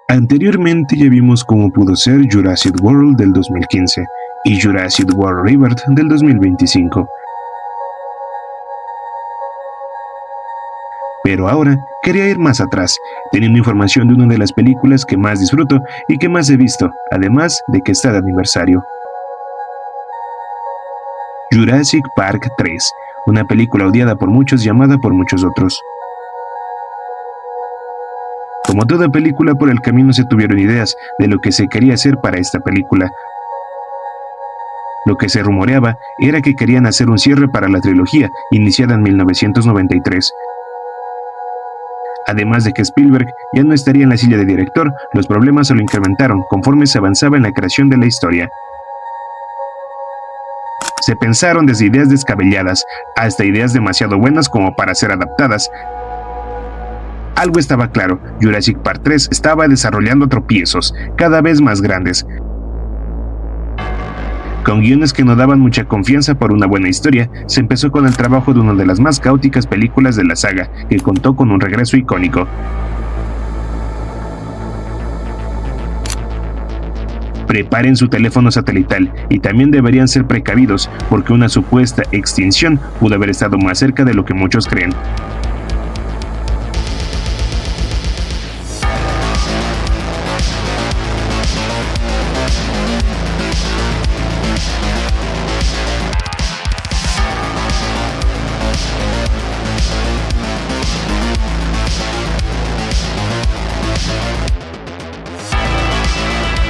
Anteriormente ya vimos cómo pudo ser Jurassic World del 2015 y Jurassic World Rebirth del 2025. Pero ahora quería ir más atrás, teniendo información de una de las películas que más disfruto y que más he visto, además de que está de aniversario. Jurassic Park 3, una película odiada por muchos y amada por muchos otros. Como toda película, por el camino se tuvieron ideas de lo que se quería hacer para esta película. Lo que se rumoreaba era que querían hacer un cierre para la trilogía, iniciada en 1993. Además de que Spielberg ya no estaría en la silla de director, los problemas se lo incrementaron conforme se avanzaba en la creación de la historia. Se pensaron desde ideas descabelladas hasta ideas demasiado buenas como para ser adaptadas. Algo estaba claro, Jurassic Park 3 estaba desarrollando tropiezos, cada vez más grandes. Con guiones que no daban mucha confianza por una buena historia, se empezó con el trabajo de una de las más caóticas películas de la saga, que contó con un regreso icónico. Preparen su teléfono satelital y también deberían ser precavidos porque una supuesta extinción pudo haber estado más cerca de lo que muchos creen.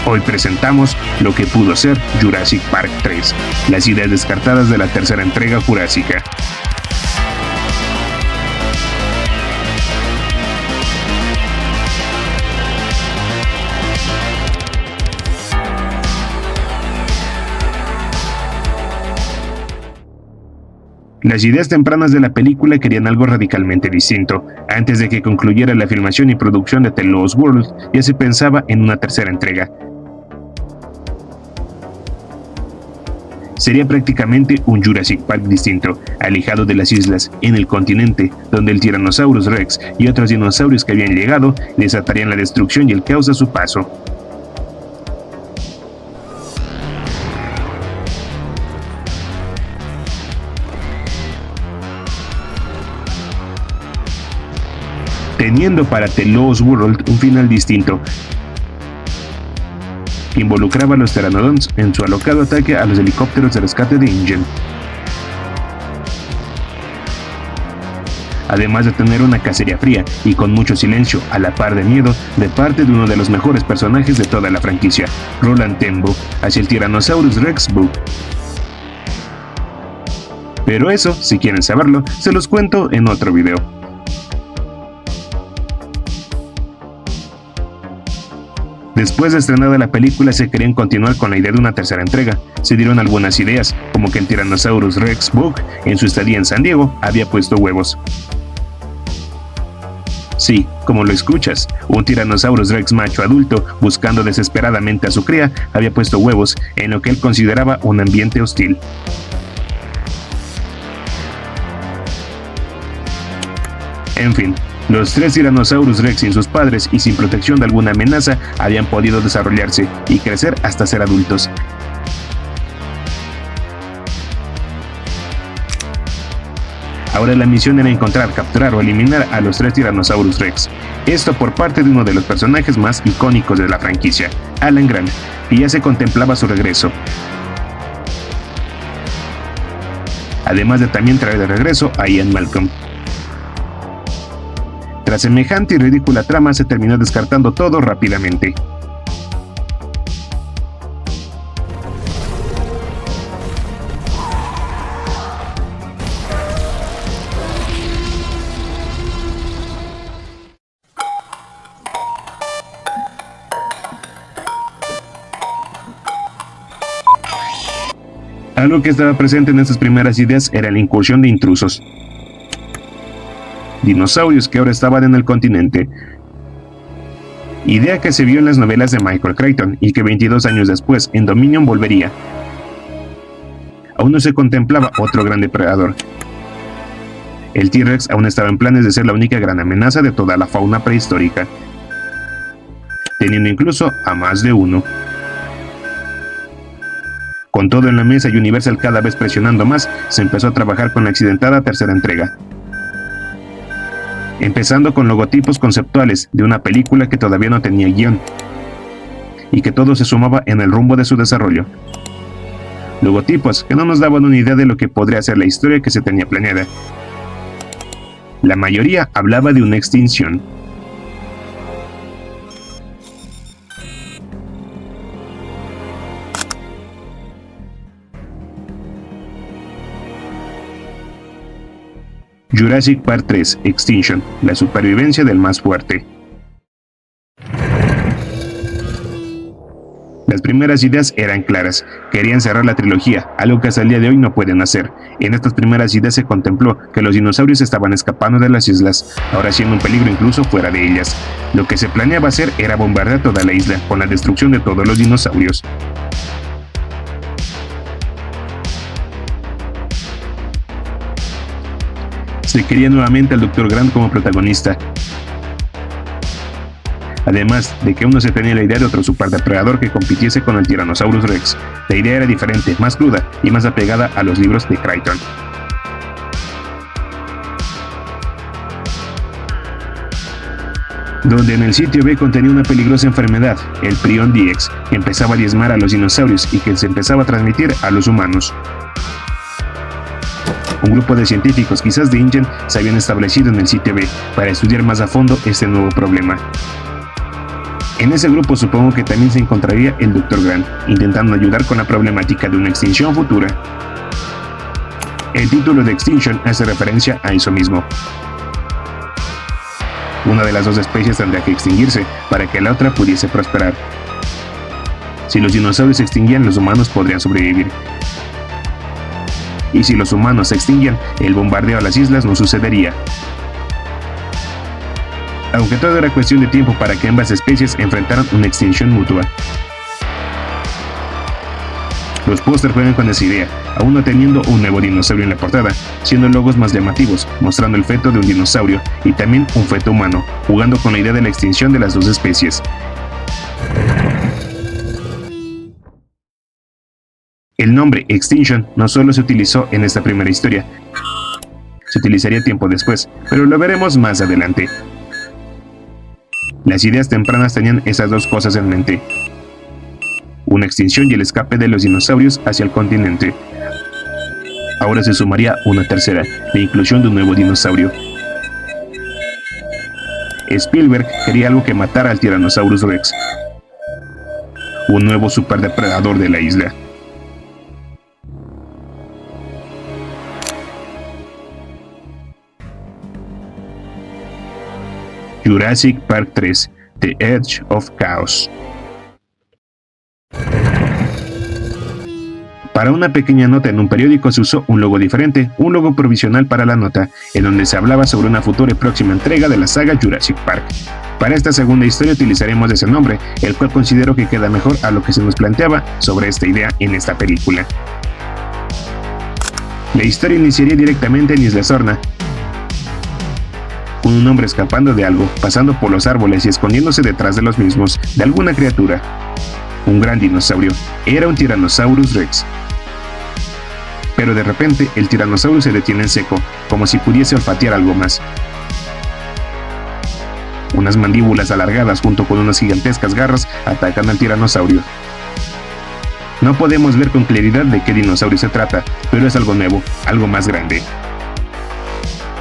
Hoy presentamos lo que pudo ser Jurassic Park 3, las ideas descartadas de la tercera entrega jurásica. Las ideas tempranas de la película querían algo radicalmente distinto. Antes de que concluyera la filmación y producción de The Lost World, ya se pensaba en una tercera entrega. Sería prácticamente un Jurassic Park distinto, alejado de las islas, en el continente, donde el Tyrannosaurus Rex y otros dinosaurios que habían llegado desatarían la destrucción y el caos a su paso. Teniendo para The Lost World un final distinto, que involucraba a los Pteranodons en su alocado ataque a los helicópteros de rescate de InGen. Además de tener una cacería fría y con mucho silencio a la par de miedo de parte de uno de los mejores personajes de toda la franquicia, Roland Tembo, hacia el Tyrannosaurus Rex Boo. Pero eso, si quieren saberlo, se los cuento en otro video. Después de estrenada la película se querían continuar con la idea de una tercera entrega. Se dieron algunas ideas, como que el Tyrannosaurus Rex Boo, en su estadía en San Diego, había puesto huevos. Sí, como lo escuchas, un Tyrannosaurus Rex macho adulto, buscando desesperadamente a su cría, había puesto huevos en lo que él consideraba un ambiente hostil. En fin, los tres Tyrannosaurus Rex sin sus padres y sin protección de alguna amenaza habían podido desarrollarse y crecer hasta ser adultos. Ahora la misión era encontrar, capturar o eliminar a los tres Tyrannosaurus Rex. Esto por parte de uno de los personajes más icónicos de la franquicia, Alan Grant, que ya se contemplaba su regreso. Además de también traer de regreso a Ian Malcolm. Tras semejante y ridícula trama se terminó descartando todo rápidamente. Algo que estaba presente en estas primeras ideas era la incursión de intrusos. Dinosaurios que ahora estaban en el continente. Idea que se vio en las novelas de Michael Crichton y que 22 años después en Dominion volvería. Aún no se contemplaba otro gran depredador. El T-Rex aún estaba en planes de ser la única gran amenaza de toda la fauna prehistórica. teniendo incluso a más de uno. Con todo en la mesa y Universal cada vez presionando más, se empezó a trabajar con la accidentada tercera entrega. Empezando con logotipos conceptuales de una película que todavía no tenía guión, y que todo se sumaba en el rumbo de su desarrollo. Logotipos que no nos daban una idea de lo que podría ser la historia que se tenía planeada. La mayoría hablaba de una extinción. Jurassic Park 3: Extinction, la supervivencia del más fuerte. Las primeras ideas eran claras, querían cerrar la trilogía, algo que hasta el día de hoy no pueden hacer. En estas primeras ideas se contempló que los dinosaurios estaban escapando de las islas, ahora siendo un peligro incluso fuera de ellas. Lo que se planeaba hacer era bombardear toda la isla, con la destrucción de todos los dinosaurios. Se quería nuevamente al Dr. Grant como protagonista, además de que aún no se tenía la idea de otro superdepredador que compitiese con el Tyrannosaurus Rex. La idea era diferente, más cruda y más apegada a los libros de Crichton. Donde en el sitio B contenía una peligrosa enfermedad, el Prion DX, que empezaba a diezmar a los dinosaurios y que se empezaba a transmitir a los humanos. Un grupo de científicos, quizás de InGen, se habían establecido en el sitio B para estudiar más a fondo este nuevo problema. En ese grupo supongo que también se encontraría el Dr. Grant, intentando ayudar con la problemática de una extinción futura. El título de Extinction hace referencia a eso mismo. Una de las dos especies tendría que extinguirse para que la otra pudiese prosperar. Si los dinosaurios se extinguían, los humanos podrían sobrevivir. Y si los humanos se extinguían, el bombardeo a las islas no sucedería. Aunque todo era cuestión de tiempo para que ambas especies enfrentaran una extinción mutua. Los pósters juegan con esa idea, aún no teniendo un nuevo dinosaurio en la portada, siendo logos más llamativos, mostrando el feto de un dinosaurio y también un feto humano, jugando con la idea de la extinción de las dos especies. El nombre Extinction no solo se utilizó en esta primera historia, se utilizaría tiempo después, pero lo veremos más adelante. Las ideas tempranas tenían esas dos cosas en mente: una extinción y el escape de los dinosaurios hacia el continente. Ahora se sumaría una tercera, la inclusión de un nuevo dinosaurio. Spielberg quería algo que matara al Tyrannosaurus Rex, un nuevo superdepredador de la isla. Jurassic Park 3: The Edge of Chaos. Para una pequeña nota en un periódico se usó un logo diferente, un logo provisional para la nota, en donde se hablaba sobre una futura y próxima entrega de la saga Jurassic Park. Para esta segunda historia utilizaremos ese nombre, el cual considero que queda mejor a lo que se nos planteaba sobre esta idea en esta película. La historia iniciaría directamente en Isla Sorna, con un hombre escapando de algo, pasando por los árboles y escondiéndose detrás de los mismos, de alguna criatura. Un gran dinosaurio. Era un Tyrannosaurus Rex. Pero de repente, el tiranosaurio se detiene en seco, como si pudiese olfatear algo más. Unas mandíbulas alargadas junto con unas gigantescas garras atacan al tiranosaurio. No podemos ver con claridad de qué dinosaurio se trata, pero es algo nuevo, algo más grande.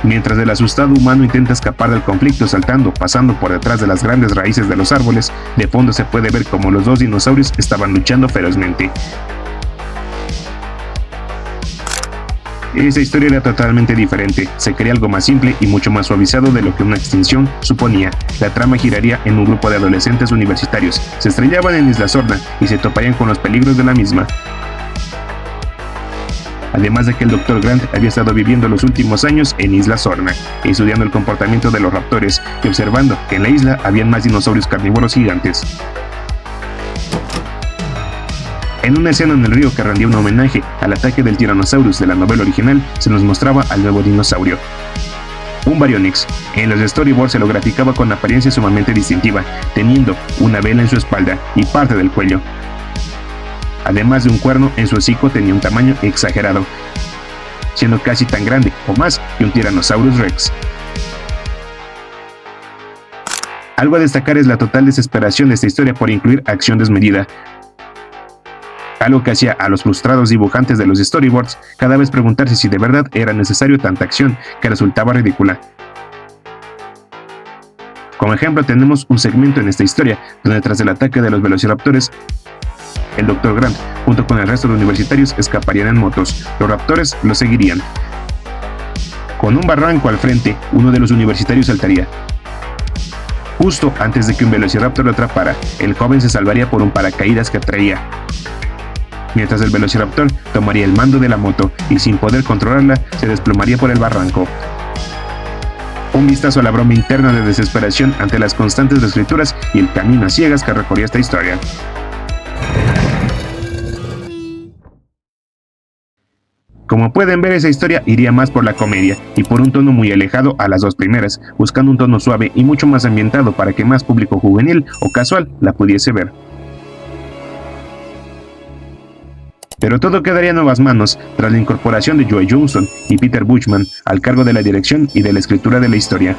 Mientras el asustado humano intenta escapar del conflicto saltando, pasando por detrás de las grandes raíces de los árboles, de fondo se puede ver cómo los dos dinosaurios estaban luchando ferozmente. Esta historia era totalmente diferente, se quería algo más simple y mucho más suavizado de lo que una extinción suponía. La trama giraría en un grupo de adolescentes universitarios, se estrellaban en Isla Sorna y se toparían con los peligros de la misma. Además de que el Dr. Grant había estado viviendo los últimos años en Isla Sorna, estudiando el comportamiento de los raptores y observando que en la isla habían más dinosaurios carnívoros gigantes. En una escena en el río que rendía un homenaje al ataque del Tyrannosaurus de la novela original, se nos mostraba al nuevo dinosaurio. Un Baryonyx. En los storyboards se lo graficaba con apariencia sumamente distintiva, teniendo una vela en su espalda y parte del cuello. Además de un cuerno en su hocico, tenía un tamaño exagerado, siendo casi tan grande o más que un Tyrannosaurus Rex. Algo a destacar es la total desesperación de esta historia por incluir acción desmedida, algo que hacía a los frustrados dibujantes de los storyboards cada vez preguntarse si de verdad era necesario tanta acción, que resultaba ridícula. Como ejemplo tenemos un segmento en esta historia donde tras el ataque de los velociraptores, el Dr. Grant junto con el resto de universitarios escaparían en motos. Los raptores los seguirían. Con un barranco al frente, uno de los universitarios saltaría. Justo antes de que un velociraptor lo atrapara, el joven se salvaría por un paracaídas que traía, mientras el velociraptor tomaría el mando de la moto y sin poder controlarla se desplomaría por el barranco. Un vistazo a la broma interna de desesperación ante las constantes reescrituras y el camino a ciegas que recorría esta historia. Como pueden ver, esa historia iría más por la comedia y por un tono muy alejado a las dos primeras, buscando un tono suave y mucho más ambientado para que más público juvenil o casual la pudiese ver. Pero todo quedaría en nuevas manos tras la incorporación de Joe Johnston y Peter Buchman al cargo de la dirección y de la escritura de la historia.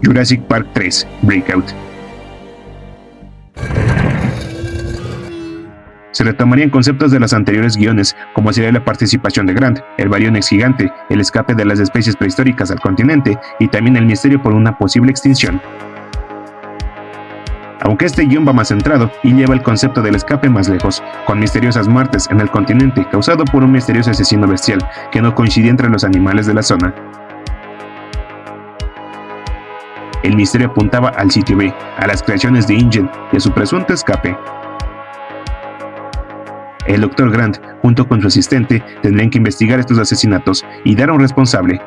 Jurassic Park 3: Breakout. Se retomarían conceptos de los anteriores guiones, como sería la participación de Grant, el Baryonyx gigante, el escape de las especies prehistóricas al continente y también el misterio por una posible extinción. Aunque este guión va más centrado y lleva el concepto del escape más lejos, con misteriosas muertes en el continente causado por un misterioso asesino bestial que no coincidía entre los animales de la zona. El misterio apuntaba al sitio B, a las creaciones de InGen y a su presunto escape. El Dr. Grant, junto con su asistente, tendrían que investigar estos asesinatos y dar a un responsable.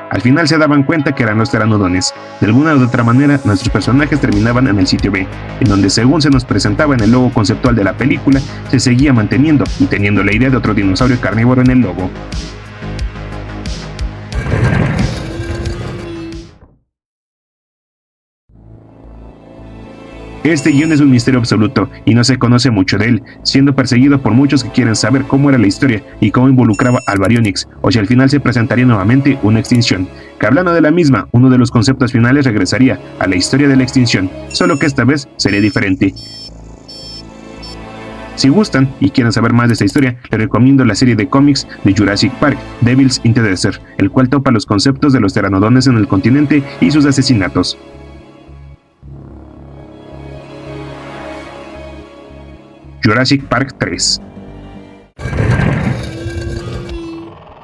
Al final se daban cuenta que eran los pteranodones. De alguna u otra manera, nuestros personajes terminaban en el sitio B, en donde según se nos presentaba en el logo conceptual de la película, se seguía manteniendo y teniendo la idea de otro dinosaurio carnívoro en el logo. Este guión es un misterio absoluto y no se conoce mucho de él, siendo perseguido por muchos que quieren saber cómo era la historia y cómo involucraba al Baryonyx, o si al final se presentaría nuevamente una extinción, que hablando de la misma, uno de los conceptos finales regresaría a la historia de la extinción, solo que esta vez sería diferente. Si gustan y quieren saber más de esta historia, les recomiendo la serie de cómics de Jurassic Park, Devils in the Desert, el cual topa los conceptos de los pteranodones en el continente y sus asesinatos. Jurassic Park 3.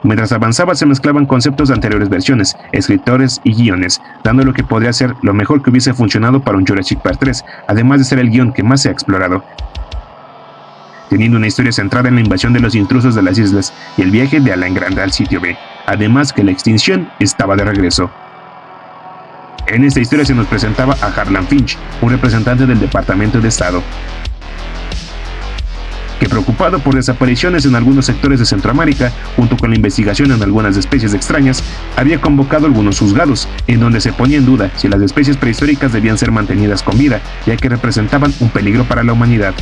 Mientras avanzaba se mezclaban conceptos de anteriores versiones, escritores y guiones, dando lo que podría ser lo mejor que hubiese funcionado para un Jurassic Park 3, además de ser el guión que más se ha explorado, teniendo una historia centrada en la invasión de los intrusos de las islas y el viaje de Alan Grant al sitio B, además que la extinción estaba de regreso. En esta historia se nos presentaba a Harlan Finch, un representante del Departamento de Estado, que preocupado por desapariciones en algunos sectores de Centroamérica, junto con la investigación en algunas especies extrañas, había convocado algunos juzgados, en donde se ponía en duda si las especies prehistóricas debían ser mantenidas con vida, ya que representaban un peligro para la humanidad.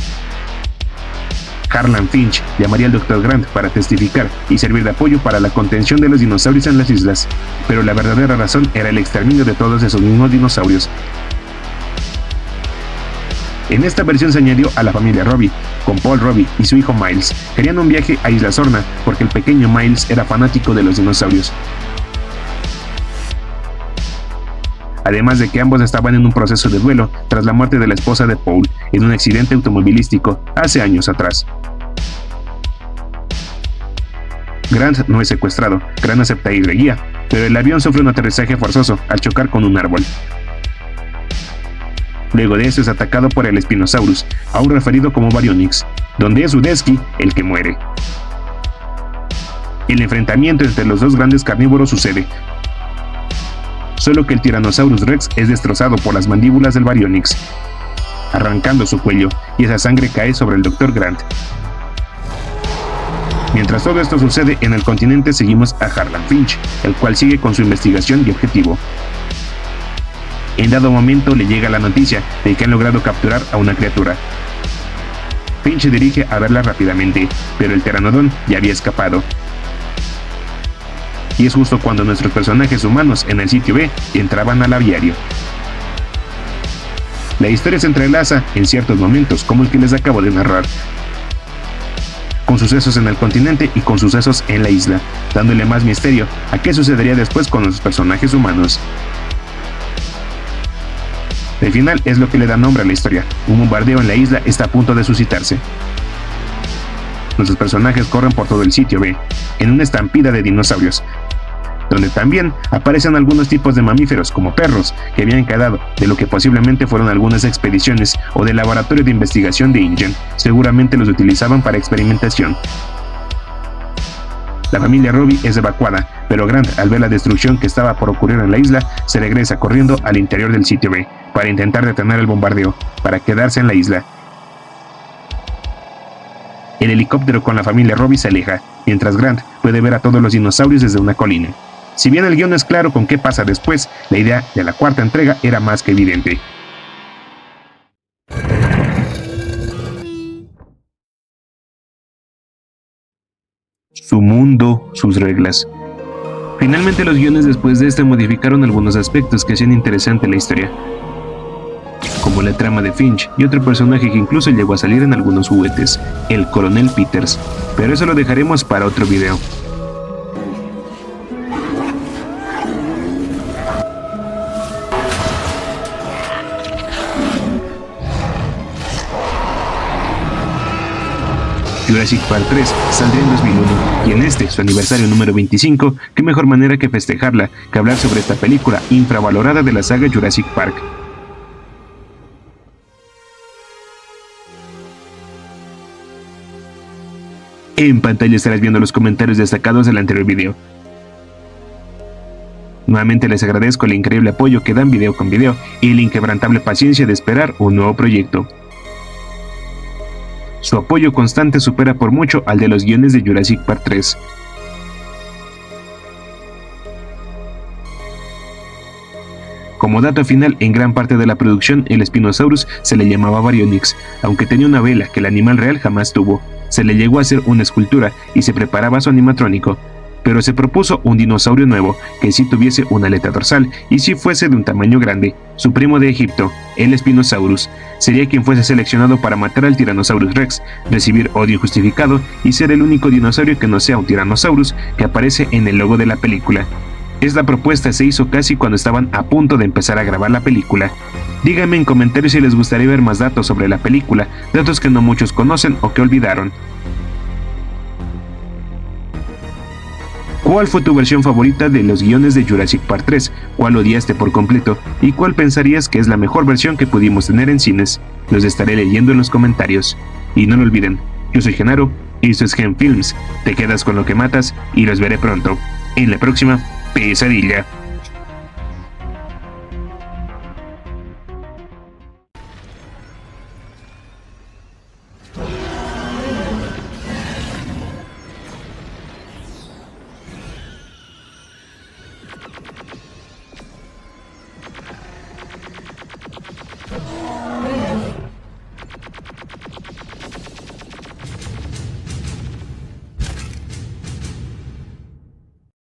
Harlan Finch llamaría al Dr. Grant para testificar y servir de apoyo para la contención de los dinosaurios en las islas, pero la verdadera razón era el exterminio de todos esos mismos dinosaurios. En esta versión se añadió a la familia Robbie, con Paul Robbie y su hijo Miles. Querían un viaje a Isla Sorna, porque el pequeño Miles era fanático de los dinosaurios. Además de que ambos estaban en un proceso de duelo tras la muerte de la esposa de Paul en un accidente automovilístico hace años atrás. Grant no es secuestrado, Grant acepta ir de guía, pero el avión sufre un aterrizaje forzoso al chocar con un árbol. Luego de eso es atacado por el Spinosaurus, aún referido como Baryonyx, donde es Udesky el que muere. El enfrentamiento entre los dos grandes carnívoros sucede, solo que el Tyrannosaurus Rex es destrozado por las mandíbulas del Baryonyx, arrancando su cuello, y esa sangre cae sobre el Dr. Grant. Mientras todo esto sucede, en el continente seguimos a Harlan Finch, el cual sigue con su investigación y objetivo. En dado momento le llega la noticia de que han logrado capturar a una criatura. Finch se dirige a verla rápidamente, pero el Pteranodon ya había escapado. Y es justo cuando nuestros personajes humanos en el sitio B entraban al aviario. La historia se entrelaza en ciertos momentos, como el que les acabo de narrar, con sucesos en el continente y con sucesos en la isla, dándole más misterio a qué sucedería después con los personajes humanos. El final es lo que le da nombre a la historia. Un bombardeo en la isla está a punto de suscitarse. Nuestros personajes corren por todo el sitio B, en una estampida de dinosaurios, donde también aparecen algunos tipos de mamíferos como perros que habían quedado de lo que posiblemente fueron algunas expediciones o del laboratorio de investigación de InGen. Seguramente los utilizaban para experimentación. La familia Robbie es evacuada, pero Grant, al ver la destrucción que estaba por ocurrir en la isla, se regresa corriendo al interior del sitio B para intentar detener el bombardeo, para quedarse en la isla. El helicóptero con la familia Robbie se aleja, mientras Grant puede ver a todos los dinosaurios desde una colina. Si bien el guión es claro con qué pasa después, la idea de la cuarta entrega era más que evidente. Su mundo, sus reglas. Finalmente los guiones después de este modificaron algunos aspectos que hacían interesante la historia, como la trama de Finch y otro personaje que incluso llegó a salir en algunos juguetes, el Coronel Peters, pero eso lo dejaremos para otro video. Jurassic Park 3 saldría en 2001, y en este, su aniversario número 25, qué mejor manera que festejarla que hablar sobre esta película infravalorada de la saga Jurassic Park. En pantalla estarás viendo los comentarios destacados del anterior video. Nuevamente les agradezco el increíble apoyo que dan video con video y la inquebrantable paciencia de esperar un nuevo proyecto. Su apoyo constante supera por mucho al de los guiones de Jurassic Park 3. Como dato final, en gran parte de la producción el Spinosaurus se le llamaba Baryonyx, aunque tenía una vela que el animal real jamás tuvo. Se le llegó a hacer una escultura y se preparaba su animatrónico, pero se propuso un dinosaurio nuevo que sí tuviese una aleta dorsal y sí fuese de un tamaño grande. Su primo de Egipto, el Spinosaurus, sería quien fuese seleccionado para matar al Tyrannosaurus Rex, recibir odio injustificado y ser el único dinosaurio que no sea un Tyrannosaurus que aparece en el logo de la película. Esta propuesta se hizo casi cuando estaban a punto de empezar a grabar la película. Díganme en comentarios si les gustaría ver más datos sobre la película, datos que no muchos conocen o que olvidaron. ¿Cuál fue tu versión favorita de los guiones de Jurassic Park 3? ¿Cuál odiaste por completo? ¿Y cuál pensarías que es la mejor versión que pudimos tener en cines? Los estaré leyendo en los comentarios. Y no lo olviden, yo soy Genaro, y esto es Gen Films. Te quedas con lo que matas y los veré pronto en la próxima pesadilla.